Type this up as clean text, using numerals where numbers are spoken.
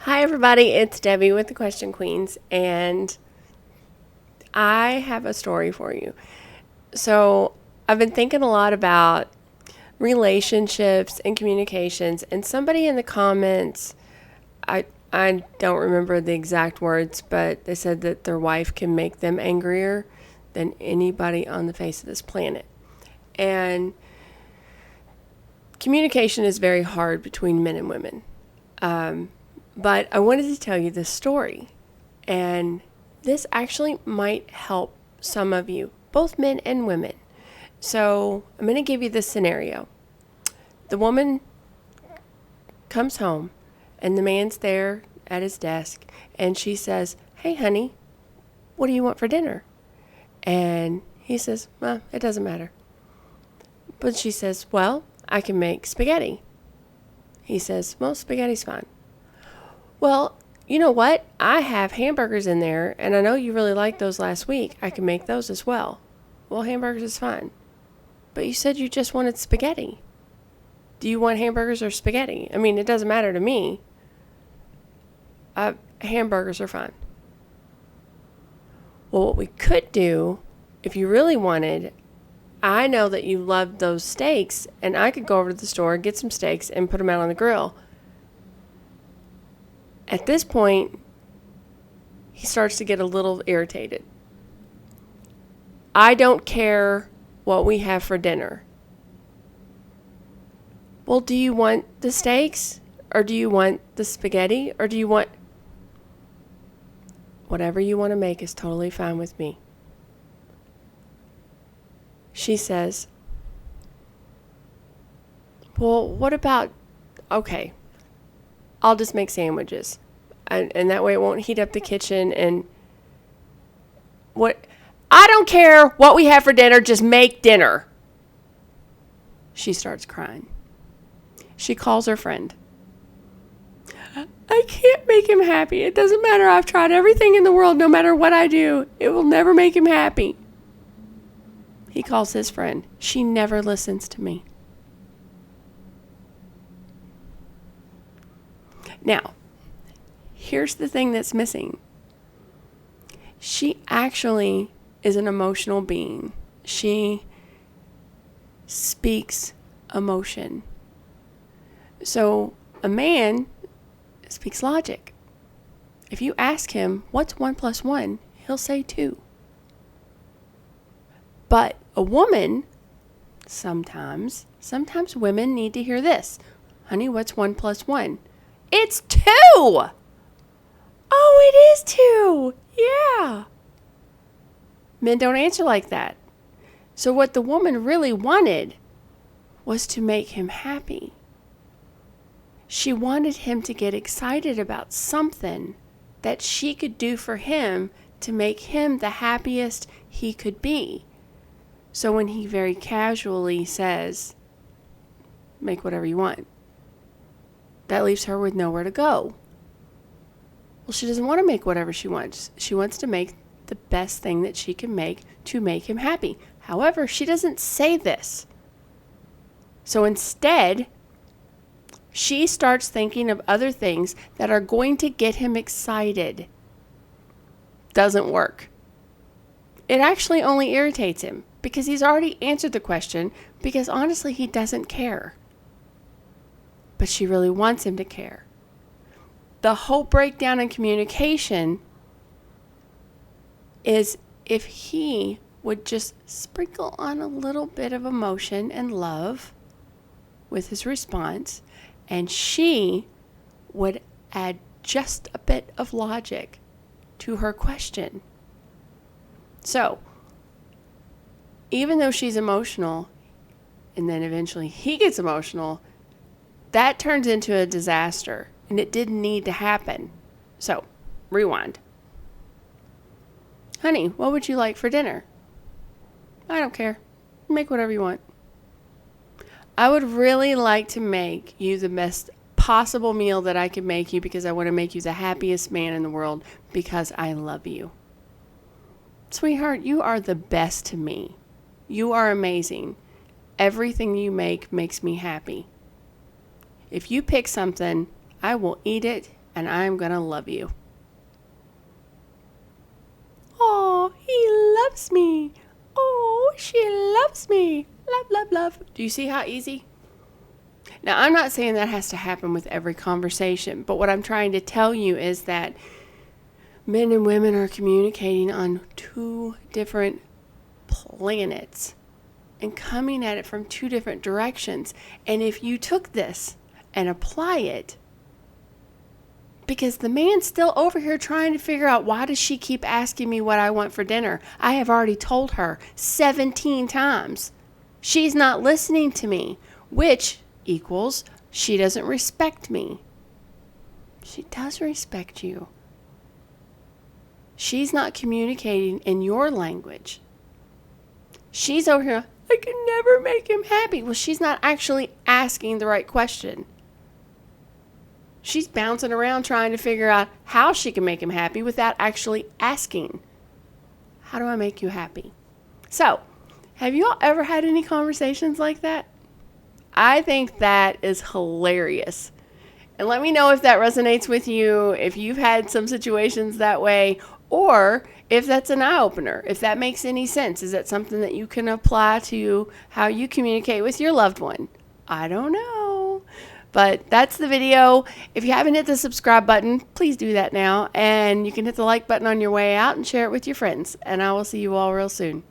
Hi, everybody. It's Debbie with the Question Queens, and I have a story for you. So, I've been thinking a lot about relationships and communications, and somebody in the comments, I don't remember the exact words, but they said that their wife can make them angrier than anybody on the face of this planet. And communication is very hard between men and women. But I wanted to tell you this story. And this actually might help some of you, both men and women. So I'm going to give you this scenario. The woman comes home, and the man's there at his desk, and she says, "Hey, honey, what do you want for dinner?" And he says, "Well, it doesn't matter." But she says, "Well, I can make spaghetti." He says, "Well, spaghetti's fine." "Well, you know what? I have hamburgers in there, and I know you really liked those last week. I can make those as well." "Well, hamburgers is fine." "But you said you just wanted spaghetti. Do you want hamburgers or spaghetti? I mean, it doesn't matter to me. Hamburgers are fine." "Well, what we could do, if you really wanted, I know that you loved those steaks, and I could go over to the store, get some steaks, and put them out on the grill." At this point, he starts to get a little irritated. "I don't care what we have for dinner." "Well, do you want the steaks? Or do you want the spaghetti? Or do you want..." "Whatever you want to make is totally fine with me." She says, "Well, what about... Okay, I'll just make sandwiches. And that way it won't heat up the kitchen and... What? I don't care what we have for dinner, just make dinner." She starts crying. She calls her friend. "I can't make him happy. It doesn't matter. I've tried everything in the world. No matter what I do, it will never make him happy." He calls his friend. "She never listens to me." Now, here's the thing that's missing. She actually is an emotional being. She speaks emotion. So a man speaks logic. If you ask him, "What's 1 plus 1?" he'll say 2. But a woman, sometimes women need to hear this. "Honey, what's 1 plus 1?" "It's 2!" "Oh, it is 2. Yeah." Men don't answer like that. So what the woman really wanted was to make him happy. She wanted him to get excited about something that she could do for him to make him the happiest he could be. So when he very casually says, "Make whatever you want," that leaves her with nowhere to go. Well, she doesn't want to make whatever she wants. She wants to make the best thing that she can make to make him happy. However, she doesn't say this. So instead, she starts thinking of other things that are going to get him excited. Doesn't work. It actually only irritates him because he's already answered the question, because honestly, he doesn't care. But she really wants him to care. The whole breakdown in communication is if he would just sprinkle on a little bit of emotion and love with his response, and she would add just a bit of logic to her question. So, even though she's emotional, and then eventually he gets emotional, that turns into a disaster, and it didn't need to happen. So, rewind. "Honey, what would you like for dinner?" "I don't care. Make whatever you want." "I would really like to make you the best possible meal that I could make you, because I want to make you the happiest man in the world, because I love you." "Sweetheart, you are the best to me. You are amazing. Everything you make makes me happy. If you pick something, I will eat it and I'm going to love you. Oh, he loves me. Oh, she loves me. Love, love, love. Do you see how easy? Now, I'm not saying that has to happen with every conversation, but what I'm trying to tell you is that men and women are communicating on two different planets and coming at it from two different directions. And if you took this and apply it, because the man's still over here trying to figure out, why does she keep asking me what I want for dinner? I have already told her 17 times. She's not listening to me, which equals she doesn't respect me. She does respect you. She's not communicating in your language. She's over here, I can never make him happy. Well, she's not actually asking the right question. She's bouncing around trying to figure out how she can make him happy without actually asking, how do I make you happy? So, have you all ever had any conversations like that? I think that is hilarious. And let me know if that resonates with you, if you've had some situations that way, or if that's an eye-opener, if that makes any sense. Is that something that you can apply to how you communicate with your loved one? I don't know. But that's the video. If you haven't hit the subscribe button, please do that now. And you can hit the like button on your way out and share it with your friends. And I will see you all real soon.